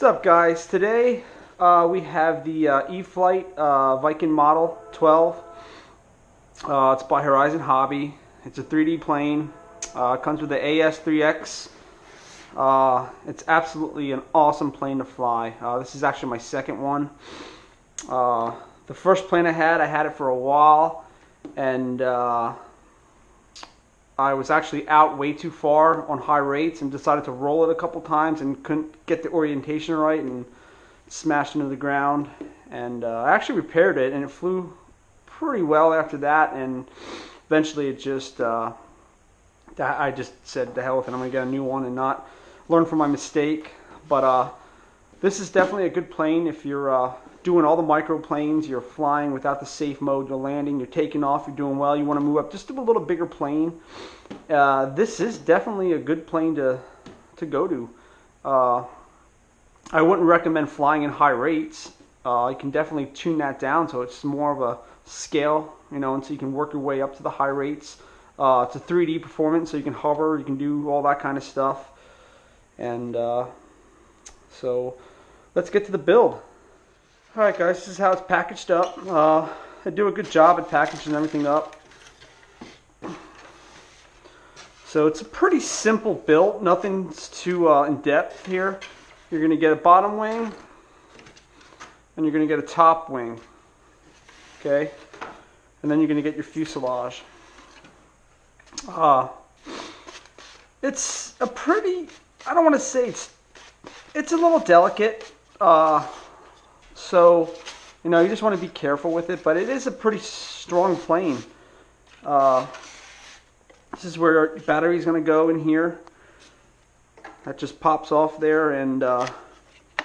What's up, guys? Today we have the E-flite Viking Model 12. It's by Horizon Hobby. It's a 3D plane. It comes with the AS3X. It's absolutely an awesome plane to fly. This is actually my second one. The first plane I had it for a while, and I was actually out way too far on high rates and decided to roll it a couple times and couldn't get the orientation right and smashed into the ground. And I actually repaired it, and it flew pretty well after that. And eventually it just, I just said to hell with it, I'm going to get a new one and not learn from my mistake. But this is definitely a good plane if you're doing all the microplanes, you're flying without the safe mode, you're landing, you're taking off, you're doing well, you want to move up just to a little bigger plane. This is definitely a good plane to go to. I wouldn't recommend flying in high rates. You can definitely tune that down so it's more of a scale, you know, and so you can work your way up to the high rates. It's a 3D performance, so you can hover, you can do all that kind of stuff. And so let's get to the build. Alright guys, this is how it's packaged up. I do a good job at packaging everything up. So it's a pretty simple build, nothing's too in-depth here. You're going to get a bottom wing, and you're going to get a top wing. Okay? And then you're going to get your fuselage. It's a pretty, I don't want to say it's a little delicate. So, you know, you just want to be careful with it, but it is a pretty strong plane. This is where your battery is going to go in here. That just pops off there, and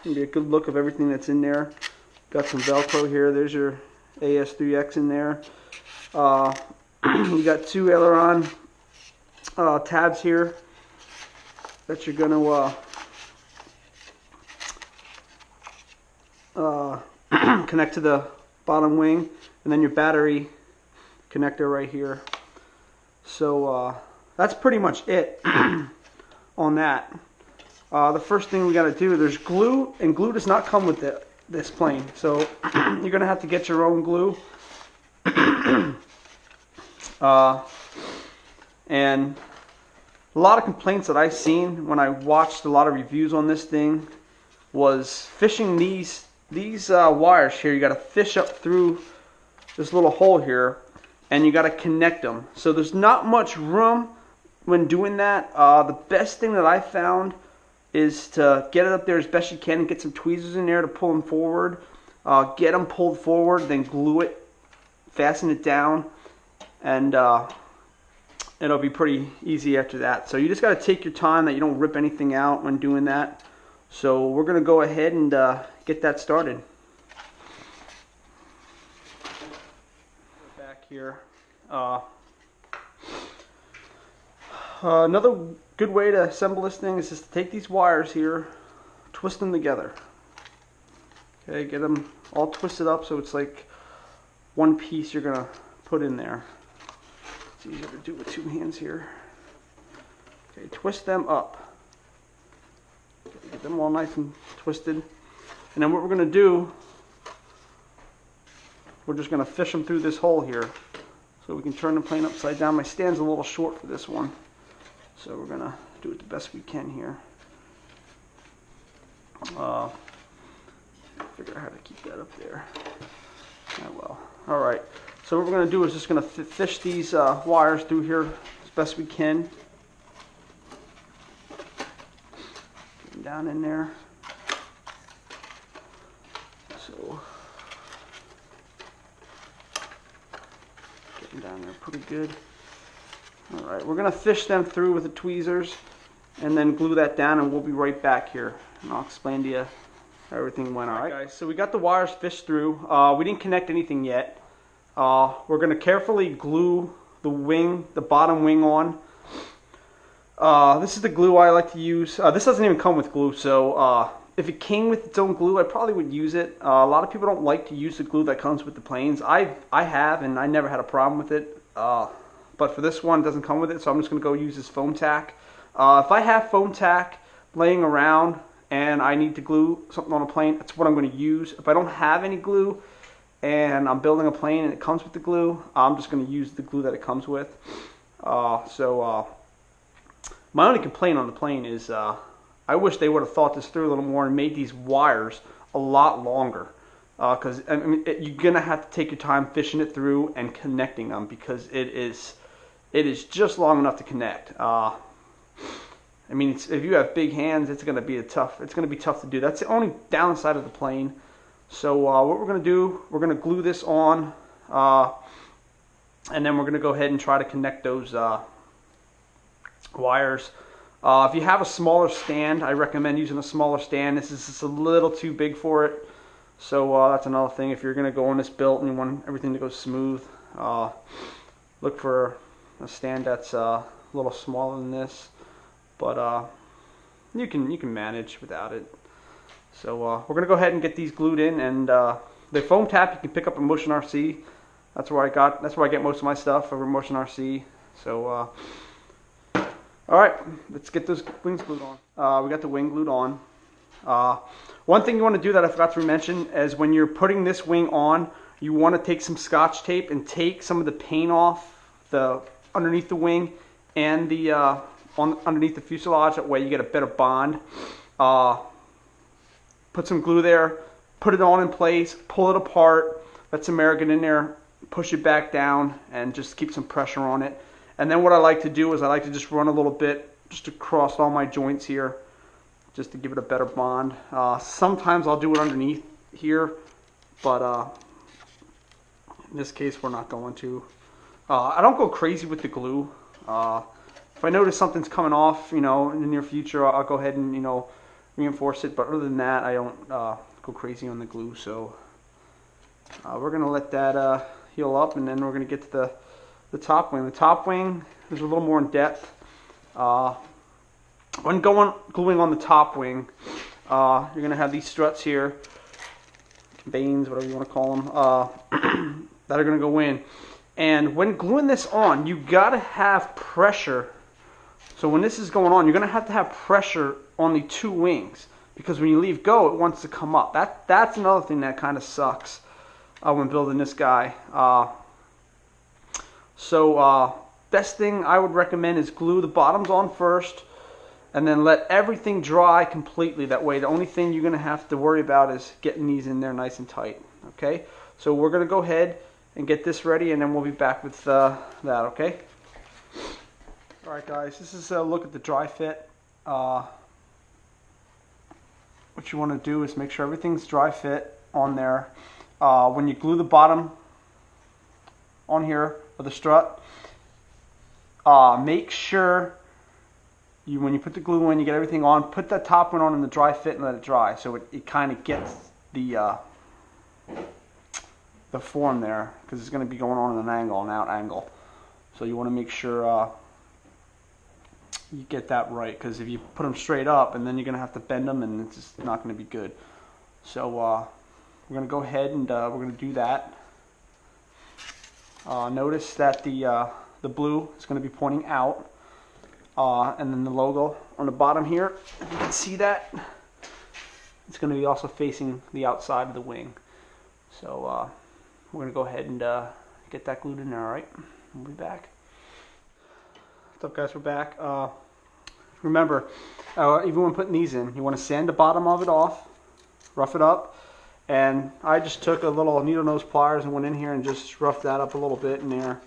give you a good look of everything that's in there. Got some Velcro here. There's your AS3X in there. You got two aileron tabs here that you're going to connect to the bottom wing, and then your battery connector right here. So that's pretty much it on that. The first thing we got to do, there's glue, and glue does not come with this plane, so you're gonna have to get your own glue. And a lot of complaints that I've seen when I watched a lot of reviews on this thing was fishing these wires here. You got to fish up through this little hole here, and you got to connect them. So there's not much room when doing that. The best thing that I found is to get it up there as best you can and get some tweezers in there to pull them forward. Get them pulled forward, then glue it, fasten it down, and it'll be pretty easy after that. So you just got to take your time that you don't rip anything out when doing that. So we're going to go ahead and get that started. Back here. Another good way to assemble this thing is just to take these wires here, twist them together. Okay, get them all twisted up so it's like one piece you're going to put in there. It's easier to do with two hands here. Okay, twist them up. Get them all nice and twisted. And then what we're going to do, we're just going to fish them through this hole here so we can turn the plane upside down. My stand's a little short for this one, so we're going to do it the best we can here. Figure out how to keep that up there. Oh well. Alright, so what we're going to do is just going to fish these wires through here as best we can. Get them down in there. So, getting down there pretty good. Alright, we're going to fish them through with the tweezers and then glue that down, and we'll be right back here. And I'll explain to you how everything went. Alright guys, so we got the wires fished through. We didn't connect anything yet. We're going to carefully glue the wing, the bottom wing on. This is the glue I like to use. This doesn't even come with glue, so if it came with its own glue, I probably would use it. A lot of people don't like to use the glue that comes with the planes. I have, and I never had a problem with it. But for this one, it doesn't come with it, so I'm just going to go use this foam tack. If I have foam tack laying around and I need to glue something on a plane, that's what I'm going to use. If I don't have any glue and I'm building a plane and it comes with the glue, I'm just going to use the glue that it comes with. My only complaint on the plane is I wish they would have thought this through a little more and made these wires a lot longer. Because I mean, you're going to have to take your time fishing it through and connecting them, because it is just long enough to connect. I mean, if you have big hands, it's going to be tough to do. That's the only downside of the plane. So what we're going to do, we're going to glue this on, and then we're going to go ahead and try to connect those wires. If you have a smaller stand, I recommend using a smaller stand. This is just a little too big for it. So that's another thing. If you're going to go on this built and you want everything to go smooth, look for a stand that's a little smaller than this. But you can manage without it. So we're going to go ahead and get these glued in. And the foam tap you can pick up at Motion RC. That's where I get most of my stuff, over Motion RC. So all right, let's get those wings glued on. We got the wing glued on. One thing you want to do that I forgot to mention is when you're putting this wing on, you want to take some Scotch tape and take some of the paint off underneath the wing and the underneath the fuselage. That way you get a better bond. Put some glue there, put it on in place, pull it apart, let some air get in there, push it back down, and just keep some pressure on it. And then what I like to do is I like to just run a little bit just across all my joints here, just to give it a better bond. Sometimes I'll do it underneath here, but in this case we're not going to. I don't go crazy with the glue. If I notice something's coming off, in the near future, I'll go ahead and reinforce it. But other than that, I don't go crazy on the glue. So we're gonna let that heal up, and then we're gonna get to the top wing. The top wing is a little more in depth. When gluing on the top wing, you're going to have these struts here, vanes, whatever you want to call them, that are going to go in. And when gluing this on, you got to have pressure. So when this is going on, you're going to have pressure on the two wings, because when you leave go, it wants to come up. That's another thing that kind of sucks when building this guy. Best thing I would recommend is glue the bottoms on first, and then let everything dry completely. That way the only thing you're going to have to worry about is getting these in there nice and tight. Okay, so we're going to go ahead and get this ready, and then we'll be back with that. Okay. Alright guys, this is a look at the dry fit. What you want to do is make sure everything's dry fit on there. When you glue the bottom on here with the strut, make sure when you put the glue in, you get everything on, put that top one on in the dry fit and let it dry, so it kind of gets the form there, because it's going to be going on in an out angle. So you want to make sure you get that right, because if you put them straight up, and then you're going to have to bend them, and it's just not going to be good. So we're going to go ahead and we're going to do that. Notice that the blue is going to be pointing out, and then the logo on the bottom here, if you can see that, it's going to be also facing the outside of the wing. So we're going to go ahead and get that glued in there. Alright, we'll be back. What's up guys, we're back. Remember, even when putting these in, you want to sand the bottom of it off, rough it up, and I just took a little needle nose pliers and went in here and just roughed that up a little bit in there.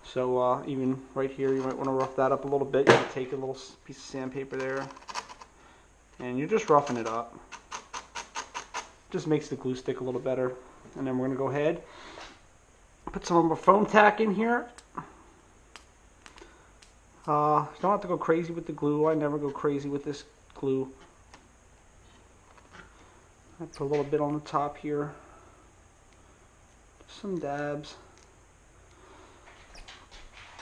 So even right here, you might want to rough that up a little bit. You can take a little piece of sandpaper there, and you're just roughing it up. Just makes the glue stick a little better. And then we're going to go ahead, put some of our foam tack in here. Don't have to go crazy with the glue. I never go crazy with this glue. I put a little bit on the top here. Some dabs.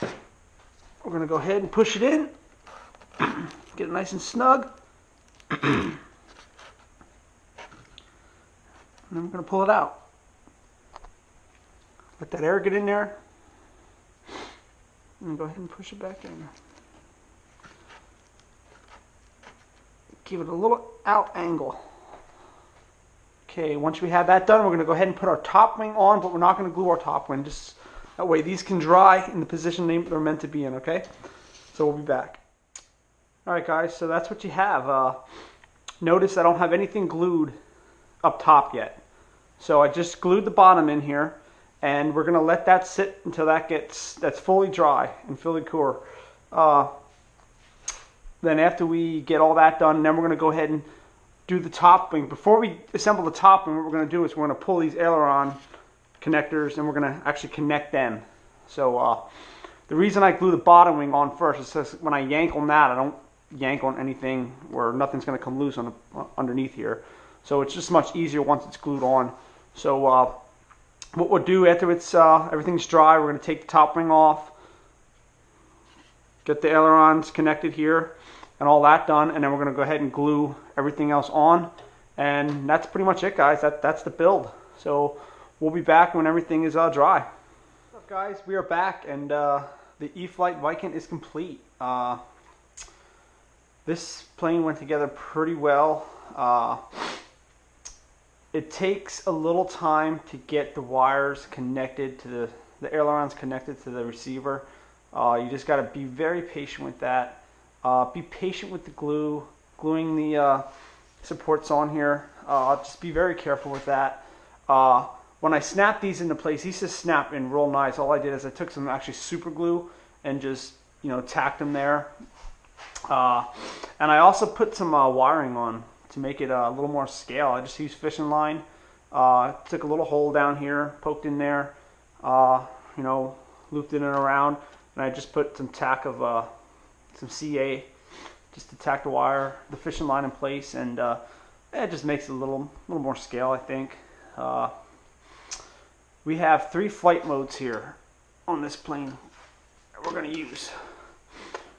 We're going to go ahead and push it in. Get it nice and snug. And then we're going to pull it out. Let that air get in there. And go ahead and push it back in. give it a little out angle. Okay, once we have that done, we're going to go ahead and put our top wing on, but we're not going to glue our top wing. Just that way these can dry in the position they're meant to be in, okay? So we'll be back. Alright guys, so that's what you have. Notice I don't have anything glued up top yet. So I just glued the bottom in here, and we're going to let that sit until that's fully dry and fully cure. Then after we get all that done, then we're going to go ahead and do the top wing. Before we assemble the top wing, what we're going to do is we're going to pull these aileron connectors and we're going to actually connect them. So the reason I glue the bottom wing on first is because when I yank on that, I don't yank on anything where nothing's going to come loose on underneath here. So it's just much easier once it's glued on. So what we'll do after everything's dry, we're going to take the top wing off, get the ailerons connected here and all that done, and then we're going to go ahead and glue everything else on, and that's pretty much it, guys. That's the build. So we'll be back when everything is dry. What's up, guys? We are back, and the E-flite Viking is complete. This plane went together pretty well. It takes a little time to get the wires connected to the ailerons connected to the receiver. You just got to be very patient with that. Be patient with the gluing the supports on here. Just be very careful with that. When I snap these into place, these just snap in real nice. All I did is I took some actually super glue and just tacked them there. And I also put some wiring on to make it a little more scale. I just used fishing line. Took a little hole down here, poked in there, looped it in and around, and I just put some tack of some CA just to tack the fishing line in place, and it just makes it a little more scale, I think. We have 3 flight modes here on this plane that we're going to use.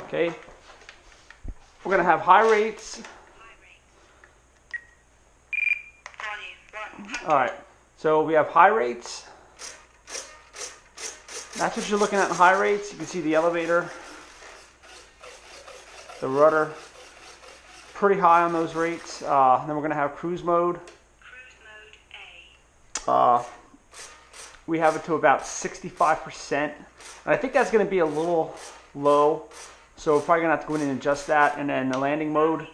Okay, we're going to have high rates. Alright, so we have high rates. That's what you're looking at in high rates. You can see the elevator, the rudder, pretty high on those rates. Then we're going to have cruise mode. We have it to about 65%. And I think that's going to be a little low. So we're probably going to have to go in and adjust that. And then the landing mode,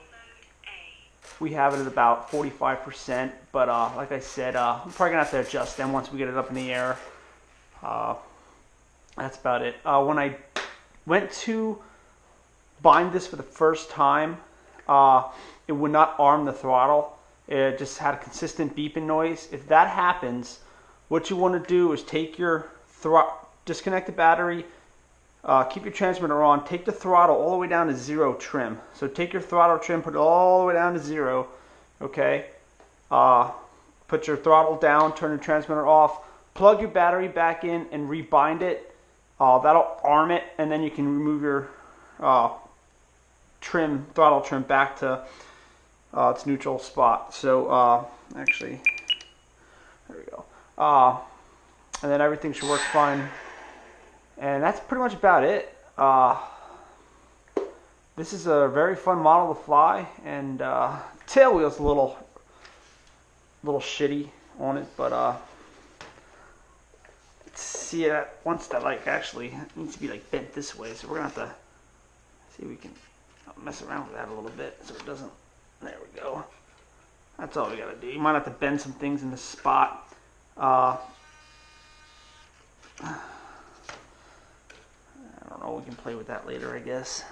we have it at about 45%. But like I said, we're probably going to have to adjust them once we get it up in the air. That's about it. When I went to bind this for the first time, it would not arm the throttle. It just had a consistent beeping noise. If that happens, what you want to do is take your disconnect the battery, keep your transmitter on, take the throttle all the way down to 0 trim. So take your throttle trim, put it all the way down to 0, okay? Put your throttle down, turn the transmitter off, plug your battery back in and rebind it. That'll arm it, and then you can remove your throttle trim back to its neutral spot. So actually, there we go. And then everything should work fine. And that's pretty much about it. This is a very fun model to fly, and tail wheel's a little shitty on it, but see that once that actually needs to be bent this way, so we're gonna have to see if we can mess around with that a little bit so it doesn't. There we go. That's all we gotta do. You might have to bend some things in this spot. I don't know. We can play with that later, I guess.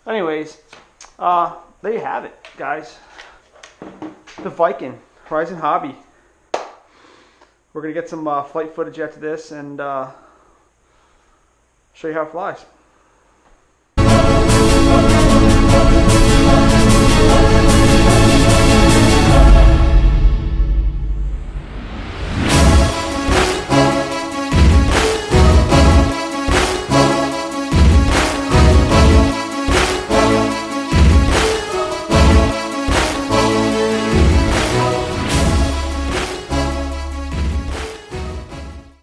Anyways, there you have it, guys. The Viking, Horizon Hobby. We're going to get some flight footage after this and show you how it flies.